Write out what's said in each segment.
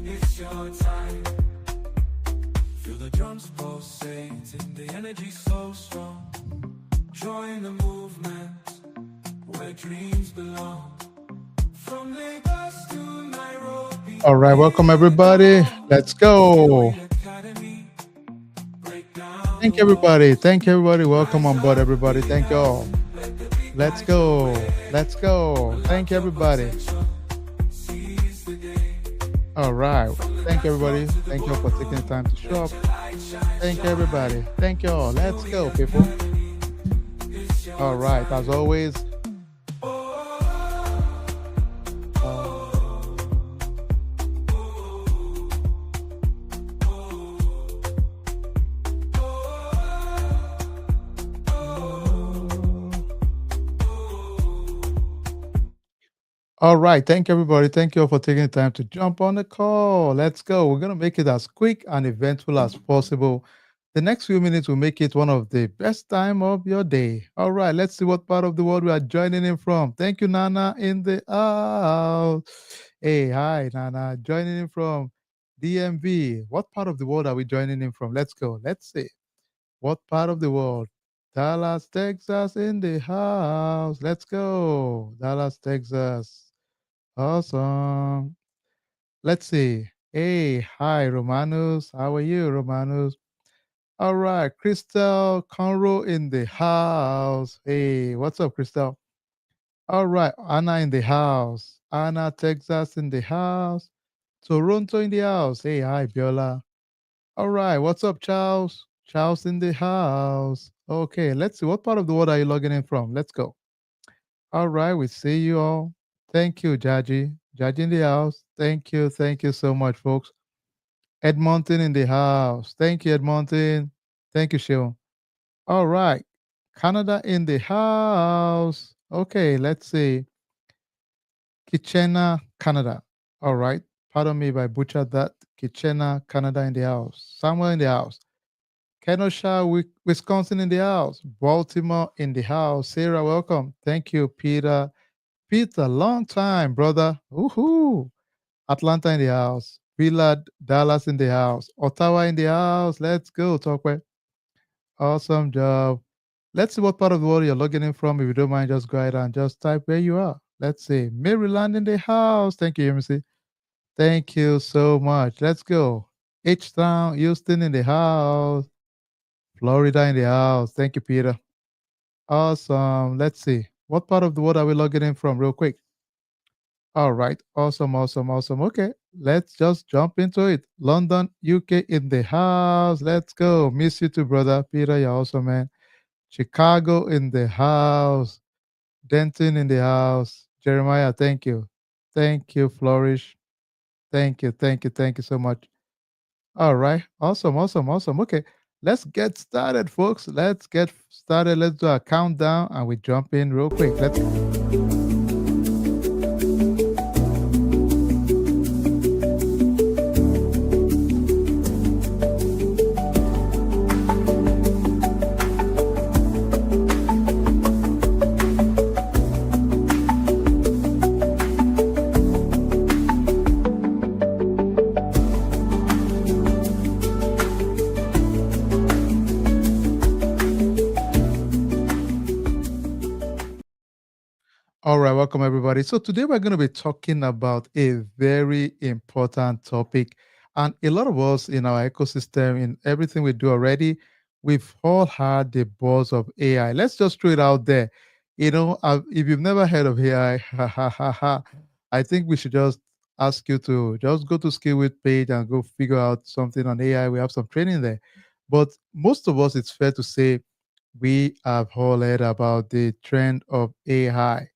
It's your time. Feel the drums pulsating, the energy so strong. Join the movement where dreams belong. From Lagos to Nairobi. All right, welcome everybody. Let's go. Academy. Break down Thank the you, wall. everybody. Thank you, everybody. Welcome Rise on board, up, everybody. lift the Thank you house. all. Let the big Let's light show go. way. Let's go. Thank Unlock you, your everybody. potential. Seize the day. All right. From the Thank you, dance floor everybody. to the Thank you all for taking the boardroom. time to show Let up. your light shine, Thank you, shine. everybody. Thank you all. Let's Story go, people. Academy. It's All your right. As time. always, Oh, uh, all right. Thank you, everybody. Thank you all for taking the time to jump on the call. Let's go. We're going to make it as quick and eventful as possible. The next few minutes will make it one of the best time of your day. All right. Let's see what part of the world we are joining in from. Thank you, Nana, in the house. Hey, hi, Nana. Joining in from DMV. What part of the world are we joining in from? Let's go. Let's see. What part of the world? Dallas, Texas in the house. Let's go. Dallas, Texas. Awesome. Let's see. Hey, hi, Romanus. How are you, Romanus? All right, Crystal Conroe in the house. Hey, what's up, Crystal? All right, Anna in the house. Anna, Texas in the house. Toronto in the house. Hey, hi, Biola. All right, what's up, Charles? Charles in the house. Okay, let's see. What part of the world are you logging in from? Let's go. All right, we see you all. Thank you, Jaji. Jaji in the house. Thank you. Thank you so much, folks. Edmonton in the house. Thank you, Edmonton. Thank you, Sean. All right. Canada in the house. Okay, let's see. Kitchener, Canada. All right. Pardon me if I butchered that. Kitchener, Canada in the house. Somewhere in the house. Kenosha, Wisconsin in the house. Baltimore in the house. Sarah, welcome. Thank you, Peter. Peter, long time, brother. Woohoo. Atlanta in the house. Willard, Dallas in the house. Ottawa in the house. Let's go, Tokwe. Awesome job. Let's see what part of the world you're logging in from. If you don't mind, just go ahead and just type where you are. Let's see. Maryland in the house. Thank you, MC. Thank you so much. Let's go. H Town, Houston in the house. Florida in the house. Thank you, Peter. Awesome. Let's see. What part of the world are we logging in from, real quick? All right. Awesome, awesome, awesome. Okay. Let's just jump into it. London, UK in the house. Let's go. Miss you too, brother. Peter, you're awesome, man. Chicago in the house. Denton in the house. Jeremiah, thank you. Thank you, Flourish. Thank you, thank you, thank you so much. All right. Awesome, awesome, awesome. Okay. Let's get started, folks. Let's get started. Let's do a countdown and we jump in real quick. Let's All right, welcome everybody. So today we're going to be talking about a very important topic. And a lot of us in our ecosystem, in everything we do already, we've all heard the buzz of AI. Let's just throw it out there. If you've never heard of AI, ha, ha, ha, ha, I think we should just ask you to just go to SkillWith page and go figure out something on AI. We have some training there. But most of us, it's fair to say, we have all heard about the trend of AI.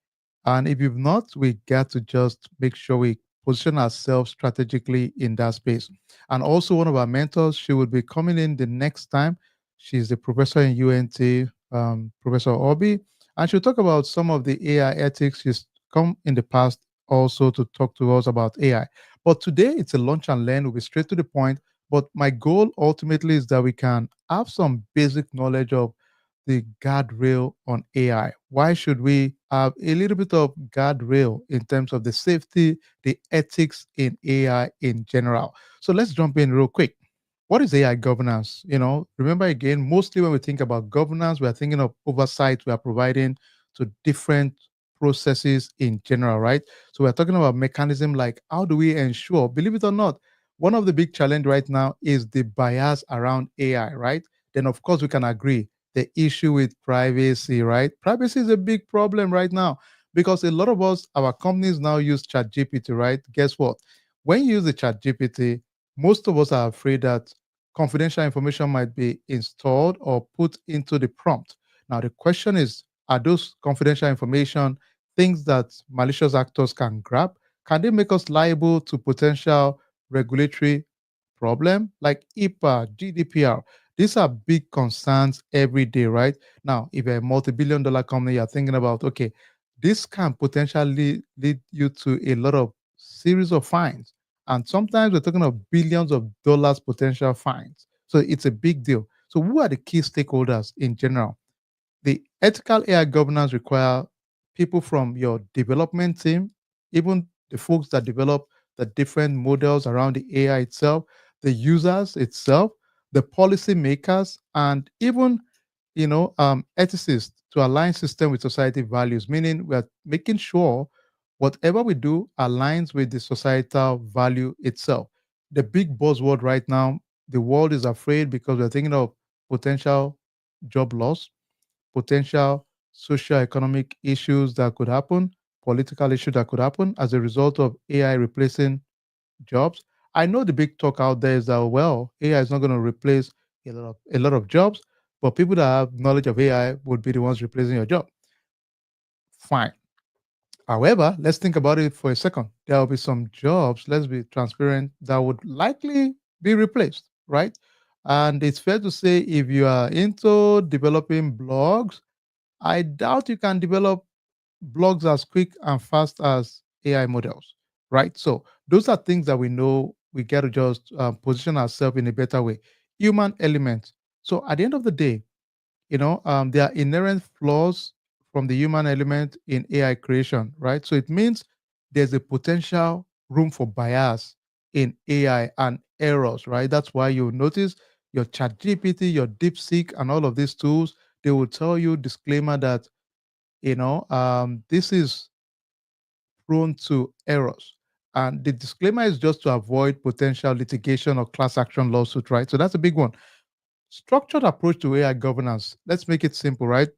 And if you've not, we got to just make sure we position ourselves strategically in that space. And also, one of our mentors, she will be coming in the next time. She's the professor in UNT, Professor Obi, and she'll talk about some of the AI ethics. She's come in the past also to talk to us about AI. But today, it's a lunch and learn. We'll be straight to the point. But my goal ultimately is that we can have some basic knowledge of the guardrail on AI? Why should we have a little bit of guardrail in terms of the safety, the ethics in AI in general? So let's jump in real quick. What is AI governance? Remember again, mostly when we think about governance, we are thinking of oversight we are providing to different processes in general, right? So we're talking about mechanism like how do we ensure, believe it or not, one of the big challenge right now is the bias around AI, right? Then of course we can agree the issue with privacy, right? Privacy is a big problem right now because a lot of us, our companies now use ChatGPT, right? Guess what? When you use the ChatGPT, most of us are afraid that confidential information might be installed or put into the prompt. Now, the question is, are those confidential information things that malicious actors can grab? Can they make us liable to potential regulatory problem like HIPAA, GDPR? These are big concerns every day, right? Now, if you're a multi-billion dollar company, you're thinking about, okay, this can potentially lead you to a lot of series of fines. And sometimes we're talking of billions of dollars potential fines. So it's a big deal. So who are the key stakeholders in general? The ethical AI governance require people from your development team, even the folks that develop the different models around the AI itself, the users itself, the policy makers, and even ethicists to align system with society values. Meaning, we are making sure whatever we do aligns with the societal value itself. The big buzzword right now, the world is afraid because we're thinking of potential job loss, potential socio-economic issues that could happen, political issues that could happen as a result of AI replacing jobs. I know the big talk out there is that well, AI is not going to replace a lot of jobs, but people that have knowledge of AI would be the ones replacing your job. Fine. However, let's think about it for a second. There will be some jobs, let's be transparent, that would likely be replaced, right? And it's fair to say if you are into developing blogs, I doubt you can develop blogs as quick and fast as AI models, right? So those are things that we know we got to just position ourselves in a better way. Human element. So at the end of the day, there are inherent flaws from the human element in AI creation, right? So it means there's a potential room for bias in AI and errors, right? That's why you notice your ChatGPT, your DeepSeek, and all of these tools, they will tell you disclaimer that this is prone to errors. And the disclaimer is just to avoid potential litigation or class action lawsuit, right? So that's a big one. Structured approach to AI governance. Let's make it simple, right?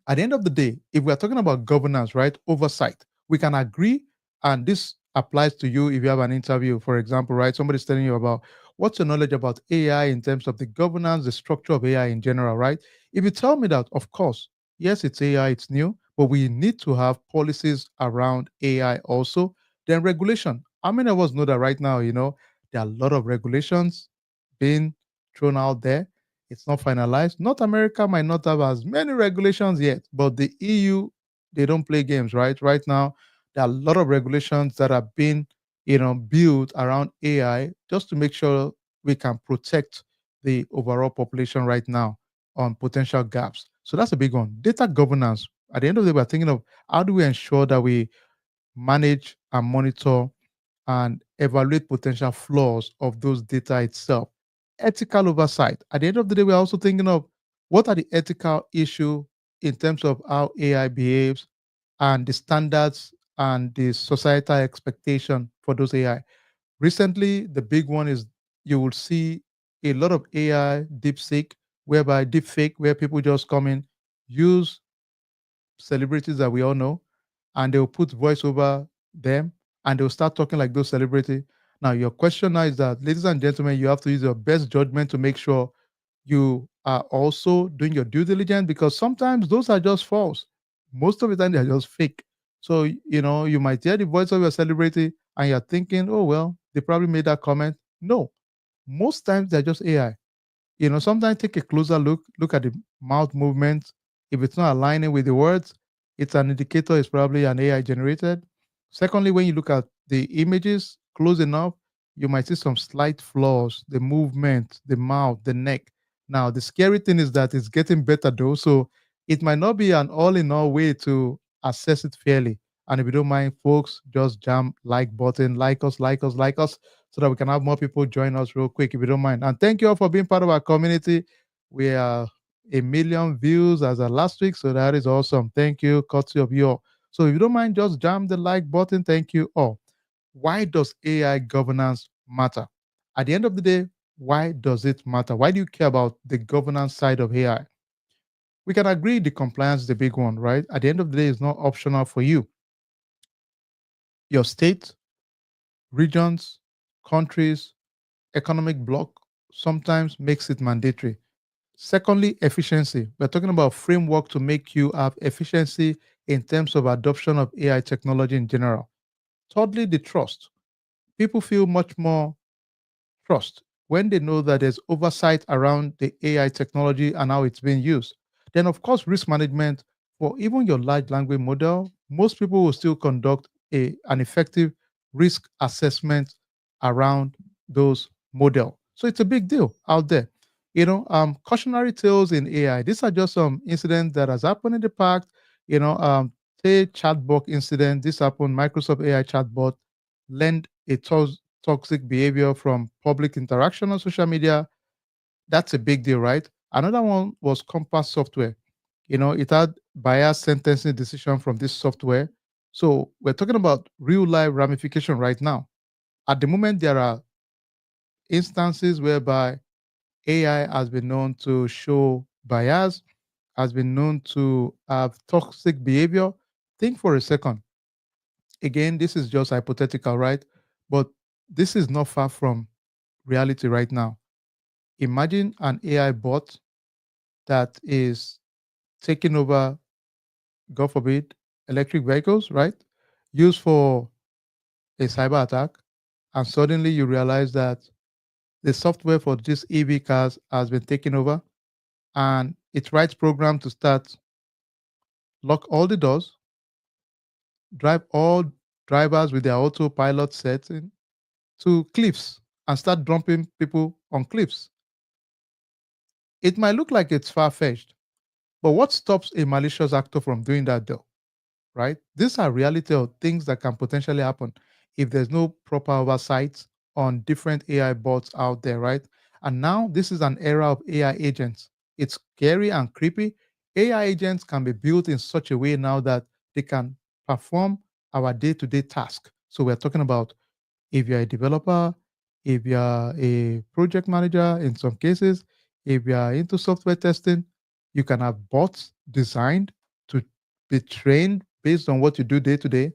At the end of the day, if we're talking about governance, right, oversight, we can agree, and this applies to you if you have an interview, for example, right? Somebody's telling you about what's your knowledge about AI in terms of the governance, the structure of AI in general, right? If you tell me that, of course, yes, it's AI, it's new, but we need to have policies around AI also, then regulation. How many of us know that right now, there are a lot of regulations being thrown out there, it's not finalized. North America might not have as many regulations yet, but the EU, they don't play games, right? Right now, there are a lot of regulations that are being, built around AI just to make sure we can protect the overall population right now on potential gaps. So that's a big one. Data governance. At the end of the day, we're thinking of how do we ensure that we manage and monitor and evaluate potential flaws of those data itself. Ethical oversight. At the end of the day, we're also thinking of what are the ethical issue in terms of how AI behaves and the standards and the societal expectation for those AI. Recently, the big one is you will see a lot of AI deepseek, whereby deepfake, where people just come in, use celebrities that we all know, and they'll put voice over them and they'll start talking like those celebrity. Now, your question now is that, ladies and gentlemen, you have to use your best judgment to make sure you are also doing your due diligence because sometimes those are just false. Most of the time, they're just fake. So, you might hear the voice of your celebrity and you're thinking, oh, well, they probably made that comment. No, most times they're just AI. Sometimes take a closer look at the mouth movement. If it's not aligning with the words, it's an indicator it's probably an AI generated. Secondly, when you look at the images close enough, you might see some slight flaws, the movement, the mouth, the neck. Now, the scary thing is that it's getting better though. So it might not be an all in all way to assess it fairly. And if you don't mind, folks, just jam like button, like us, like us, like us, so that we can have more people join us real quick, if you don't mind. And thank you all for being part of our community. We are 1 million views as of last week. So that is awesome. Thank you, courtesy of you all. So if you don't mind, just jam the like button. Thank you all. Why does AI governance matter? At the end of the day, why does it matter? Why do you care about the governance side of AI? We can agree the compliance is the big one, right? At the end of the day, it's not optional for you. Your state, regions, countries, economic bloc sometimes makes it mandatory. Secondly, efficiency. We're talking about framework to make you have efficiency in terms of adoption of AI technology in general. Thirdly, the trust. People feel much more trust when they know that there's oversight around the AI technology and how it's being used. Then, of course, risk management for even your large language model, most people will still conduct an effective risk assessment around those model. So it's a big deal out there. Cautionary tales in AI. These are just some incidents that has happened in the past. Say chatbot incident. This happened. Microsoft AI chatbot learned a toxic behavior from public interaction on social media. That's a big deal, right? Another one was Compass software. It had biased sentencing decision from this software. So we're talking about real life ramification right now. At the moment, there are instances whereby AI has been known to show bias, has been known to have toxic behavior. Think for a second. Again, this is just hypothetical, right? But this is not far from reality right now. Imagine an AI bot that is taking over, God forbid, electric vehicles, right? Used for a cyber attack. And suddenly you realize that the software for these EV cars has been taken over and it writes program to start lock all the doors, drive all drivers with their autopilot setting to cliffs and start dumping people on cliffs. It might look like it's far fetched, but what stops a malicious actor from doing that though? Right? These are reality of things that can potentially happen if there's no proper oversight on different AI bots out there, right? And now this is an era of AI agents. It's scary and creepy. AI agents can be built in such a way now that they can perform our day-to-day task. So we're talking about if you're a developer, if you're a project manager in some cases, if you're into software testing, you can have bots designed to be trained based on what you do day to day.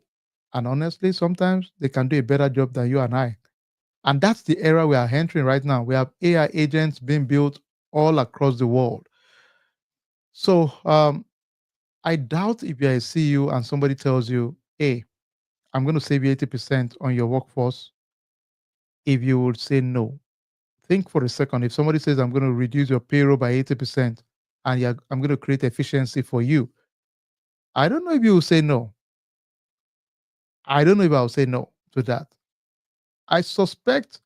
And honestly, sometimes they can do a better job than you and I. And that's the era we are entering right now. We have AI agents being built all across the world. So I doubt if you're a CEO and somebody tells you, hey, I'm going to save you 80% on your workforce, if you would say no. Think for a second. If somebody says, I'm going to reduce your payroll by 80% and I'm going to create efficiency for you, I don't know if you will say no. I don't know if I'll say no to that. I suspect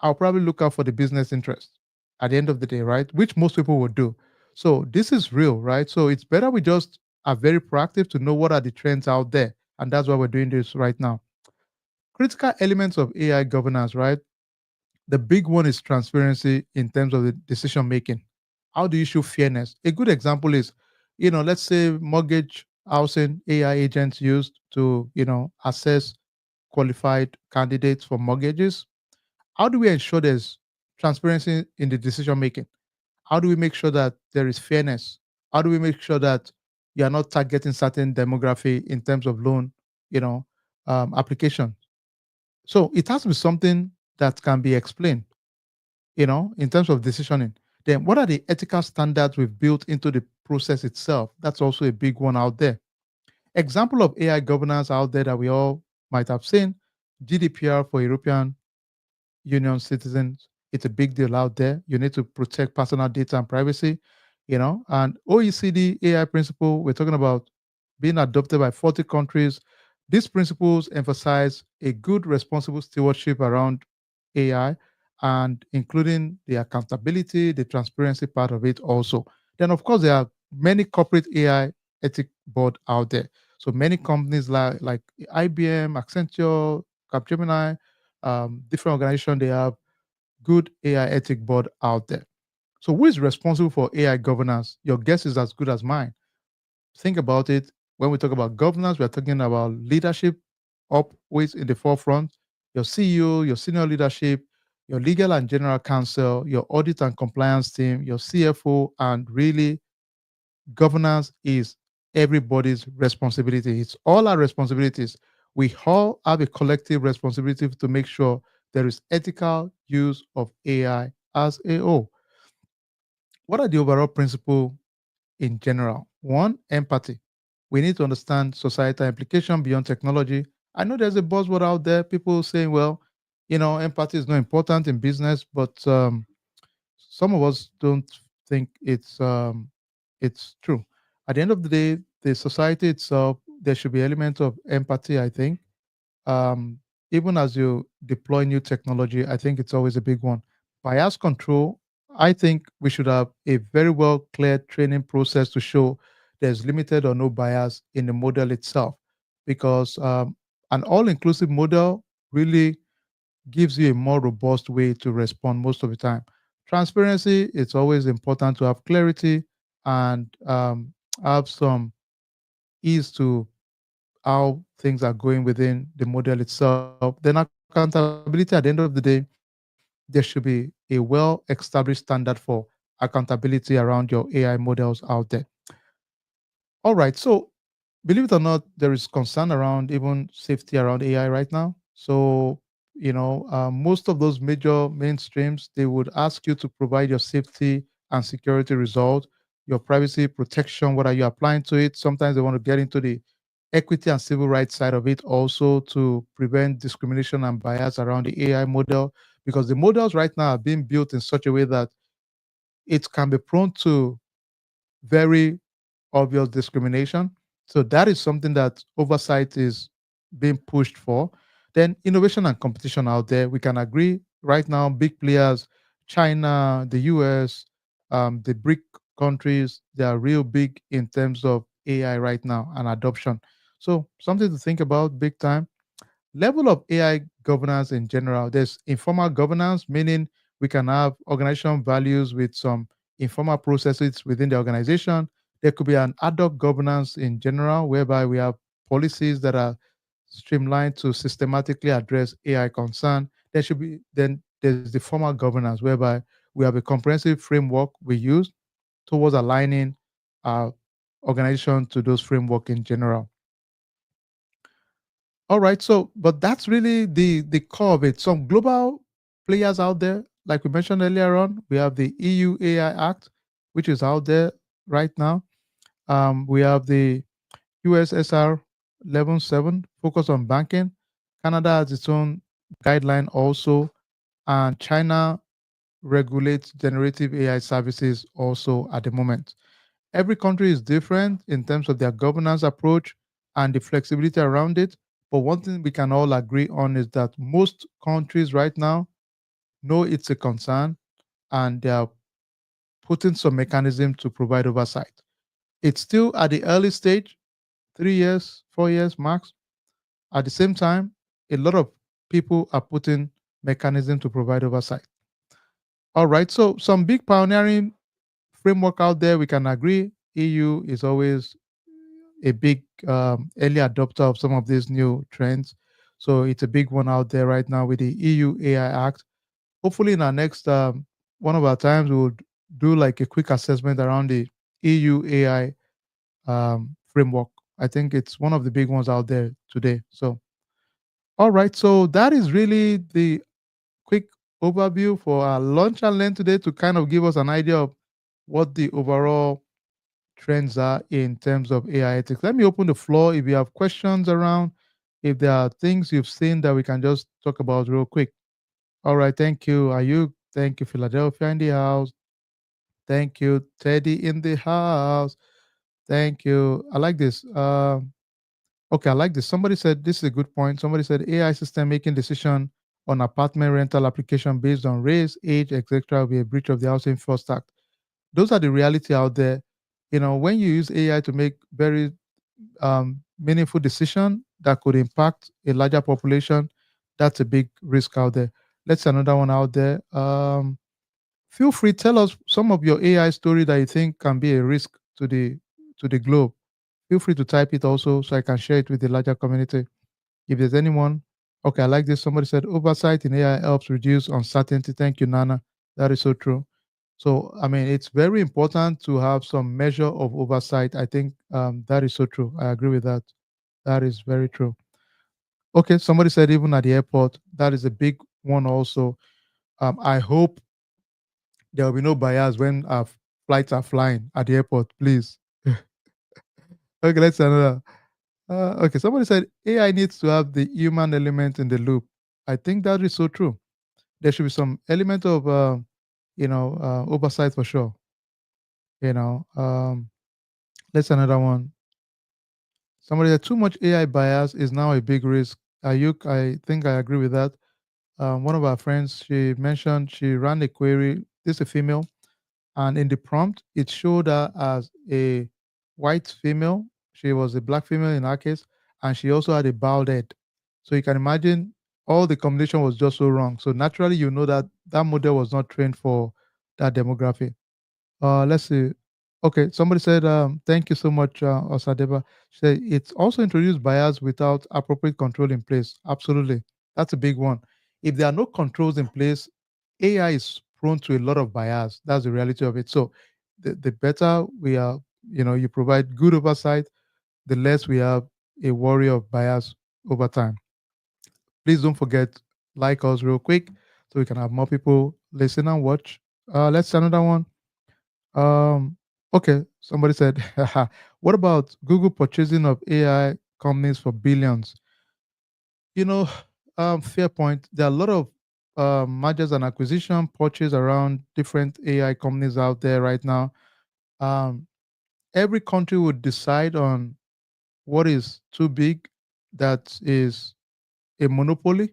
I'll probably look out for the business interest at the end of the day, right? Which most people would do. So this is real, right? So it's better we just are very proactive to know what are the trends out there. And that's why we're doing this right now. Critical elements of AI governance, right? The big one is transparency in terms of the decision making. How do you show fairness? A good example is, let's say mortgage housing AI agents used to, assess qualified candidates for mortgages. How do we ensure there's transparency in the decision making? How do we make sure that there is fairness? How do we make sure that you are not targeting certain demography in terms of loan, you know, application? So it has to be something that can be explained, in terms of decisioning. Then what are the ethical standards we've built into the process itself? That's also a big one out there. Example of AI governance out there that we all might have seen: GDPR for European Union citizens. It's a big deal out there. You need to protect personal data and privacy, and OECD AI principle, we're talking about being adopted by 40 countries. These principles emphasize a good responsible stewardship around AI and including the accountability, the transparency part of it also. Then, of course, there are many corporate AI ethic board out there. So many companies like IBM, Accenture, Capgemini, different organizations, they have good AI ethic board out there. So who is responsible for AI governance? Your guess is as good as mine. Think about it. When we talk about governance, we're talking about leadership always in the forefront. Your CEO, your senior leadership, your legal and general counsel, your audit and compliance team, your CFO, and really governance is everybody's responsibility. It's all our responsibilities. We all have a collective responsibility to make sure there is ethical use of AI as a whole. What are the overall principles in general? One, empathy. We need to understand societal implication beyond technology. I know there's a buzzword out there, people saying, well, empathy is not important in business, but some of us don't think it's true. At the end of the day, the society itself, there should be elements of empathy, I think. um, Even as you deploy new technology, I think it's always a big one. Bias control, I think we should have a very well clear training process to show there's limited or no bias in the model itself, because an all inclusive model really gives you a more robust way to respond most of the time. Transparency, it's always important to have clarity and have some ease to how things are going within the model itself. Then accountability, at the end of the day, there should be a well established standard for accountability around your AI models out there. All right. So, believe it or not, there is concern around even safety around AI right now. So, most of those major mainstreams, they would ask you to provide your safety and security result, your privacy protection. What are you applying to it? Sometimes they want to get into the equity and civil rights side of it also to prevent discrimination and bias around the AI model, because the models right now are being built in such a way that it can be prone to very obvious discrimination. So that is something that oversight is being pushed for. Then innovation and competition out there, we can agree right now, big players, China, the US, the BRIC countries, they are real big in terms of AI right now and adoption. So something to think about big time. Level of AI governance in general, there's informal governance, meaning we can have organization values with some informal processes within the organization. There could be an ad hoc governance in general, whereby we have policies that are streamlined to systematically address AI concern. There should be then there's the formal governance, whereby we have a comprehensive framework we use towards aligning our organization to those framework in general. All right. So, but that's really the core of it. Some global players out there, like we mentioned earlier on, we have the EU AI Act, which is out there right now. We have the USSR 11.7, focus on banking. Canada has its own guideline also, and China regulates generative AI services also at the moment. Every country is different in terms of their governance approach and the flexibility around it. But one thing we can all agree on is that most countries right now know it's a concern and they are putting some mechanism to provide oversight. It's still at the early stage, 3 years, 4 years max. At the same time, a lot of people are putting mechanism to provide oversight. All right. So some big pioneering framework out there, we can agree. EU is always a big early adopter of some of these new trends. So it's a big one out there right now with the EU AI Act. Hopefully, in our next one of our times, we'll do like a quick assessment around the EU AI framework. I think it's one of the big ones out there today. So, all right. So that is really the quick overview for our launch and learn today to kind of give us an idea of what the overall trends are in terms of AI ethics. Let me open the floor if you have questions around, if there are things you've seen that we can just talk about real quick. All right, thank you. Are you? Thank you, Philadelphia in the house. Thank you, Teddy in the house. Thank you. I like this. Okay, I like this. Somebody said this is a good point. Somebody said AI system making decision on apartment rental application based on race, age, etc. will be a breach of the Housing First Act. Those are the reality out there. When you use AI to make very meaningful decision that could impact a larger population, that's a big risk out there. Let's see another one out there. Feel free, tell us some of your AI story that you think can be a risk to the globe. Feel free to type it also so I can share it with the larger community. If there's anyone, okay, I like this. Somebody said oversight in AI helps reduce uncertainty. Thank you, Nana. That is so true. So, I mean, it's very important to have some measure of oversight. I think that is so true. I agree with that. That is very true. Okay, somebody said even at the airport, that is a big one also. I hope there will be no bias when our flights are flying at the airport, please. Okay, let's see another. Okay, somebody said AI needs to have the human element in the loop. I think that is so true. There should be some element of, oversight for sure. You know, let's see another one. Somebody said too much AI bias is now a big risk. Ayuk, I think I agree with that. One of our friends, she mentioned she ran a query. This is a female, and in the prompt, it showed her as a white female. She was a black female in our case, and she also had a bald head. So you can imagine all the combination was just so wrong. So naturally, you know that that model was not trained for that demographic. Let's see. Okay, somebody said, thank you so much, Osadeba. She said, it's also introduced bias without appropriate control in place. Absolutely. That's a big one. If there are no controls in place, AI is prone to a lot of bias. That's the reality of it. So the better we are, you provide good oversight, the less we have a worry of bias over time. Please don't forget, like us real quick so we can have more people listen and watch. Let's see another one. Um, okay, somebody said, what about Google purchasing of AI companies for billions? You know, fair point. There are a lot of mergers and acquisition purchase around different AI companies out there right now. Um, every country would decide on what is too big, that is a monopoly.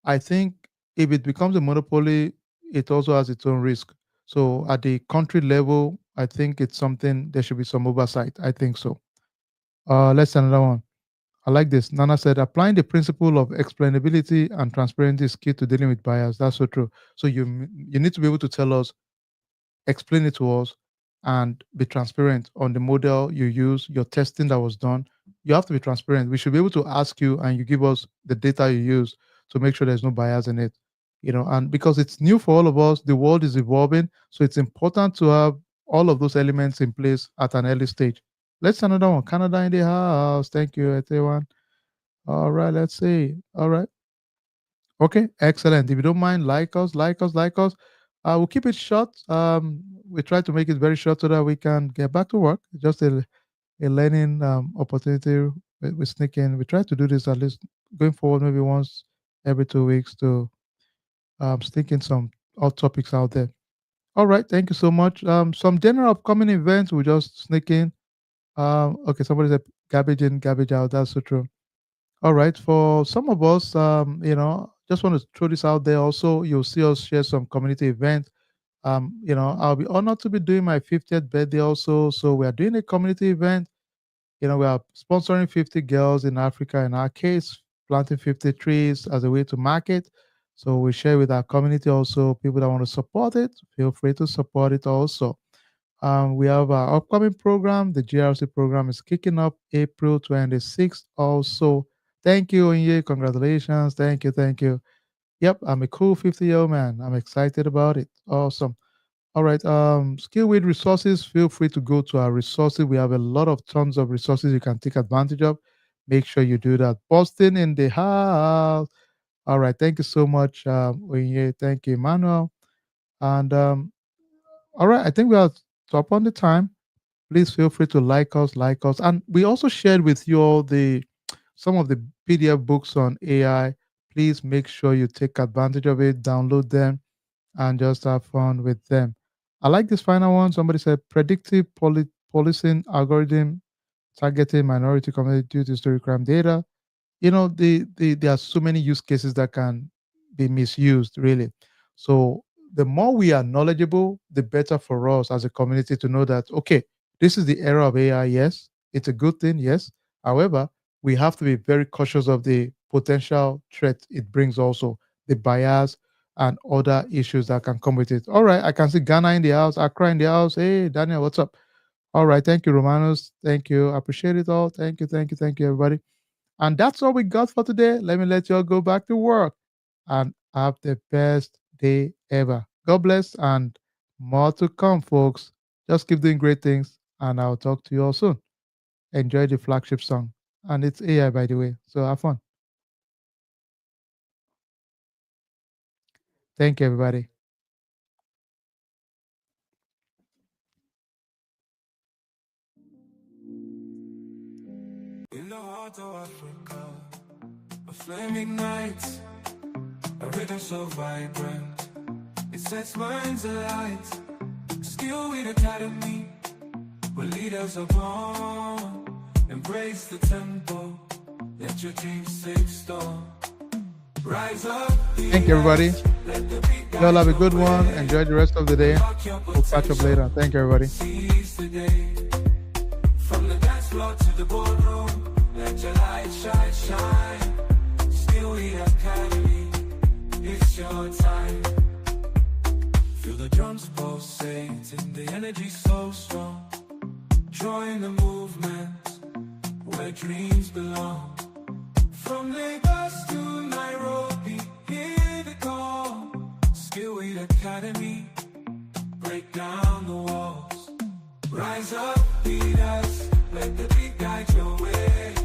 I think if it becomes a monopoly, it also has its own risk. So at the country level, I think it's something there should be some oversight. I think so. Let's see another one. I like this. Nana said, applying the principle of explainability and transparency is key to dealing with bias. That's so true. So you need to be able to tell us, explain it to us, and be transparent on the model you use, your testing that was done. You have to be transparent. We should be able to ask you, and you give us the data you use to make sure there's no bias in it. And because it's new for all of us, the world is evolving, so it's important to have all of those elements in place at an early stage. Let's another one. Canada in the house. Thank you, everyone. All right, let's see. All right. Okay, excellent. If you don't mind, like us, like us, like us. We'll keep it short. We try to make it very short so that we can get back to work. Just a learning opportunity. We sneak in. We try to do this at least going forward, maybe once every 2 weeks to sneak in some hot topics out there. All right, thank you so much. Some general upcoming events we just sneak in. Okay, somebody said garbage in, garbage out. That's so true. All right. For some of us, just want to throw this out there also. You'll see us share some community event. I'll be honored to be doing my 50th birthday also. So we are doing a community event. We are sponsoring 50 girls in Africa, in our case, planting 50 trees as a way to market. So we share with our community also. People that want to support it, feel free to support it also. We have our upcoming program. The GRC program is kicking up April 26th. Also, thank you, Onye. Congratulations. Thank you. Thank you. Yep, I'm a cool 50-year-old man. I'm excited about it. Awesome. All right. Skill with resources. Feel free to go to our resources. We have a lot of tons of resources you can take advantage of. Make sure you do that. Boston in the house. All right. Thank you so much, Onye. Thank you, Emmanuel. And all right, I think we are top on the time. Please feel free to like us. And we also shared with you all the some of the PDF books on AI. Please make sure you take advantage of it, download them, and just have fun with them. I like this final one. Somebody said predictive policing algorithm targeting minority community due to story crime data. There are so many use cases that can be misused, really. So the more we are knowledgeable, the better for us as a community to know that, okay, this is the era of AI. Yes, it's a good thing. Yes. However, we have to be very cautious of the potential threat it brings, also the bias and other issues that can come with it. All right. I can see Ghana in the house, Accra in the house. Hey, Daniel, what's up? All right. Thank you, Romanos. Thank you. I appreciate it all. Thank you. Thank you. Thank you, everybody. And that's all we got for today. Let me let you all go back to work and have the best day ever. God bless and more to come, folks. Just keep doing great things, and I'll talk to you all soon. Enjoy the flagship song. And it's AI, by the way. So have fun. Thank you, everybody. In the heart of Africa, a flame ignites, a rhythm so vibrant. It sets minds alight. Skill with academy, where leaders are born. Embrace the tempo, let your dreams take storm. Rise up, Thank you, everybody. let the beat Y'all have a good your one. way. Enjoy the rest of the day. Unlock your We'll catch up later. Thank you, everybody. seize the day. From the dance floor to the boardroom, let your light shine, shine. Still we academy, it's your time. Feel the drums pulsating, the energy so strong. Join the movement where dreams belong. From Lagos to Nairobi, hear the call. Skillweed Academy, break down the walls. Rise up, lead us, let the beat guide your way.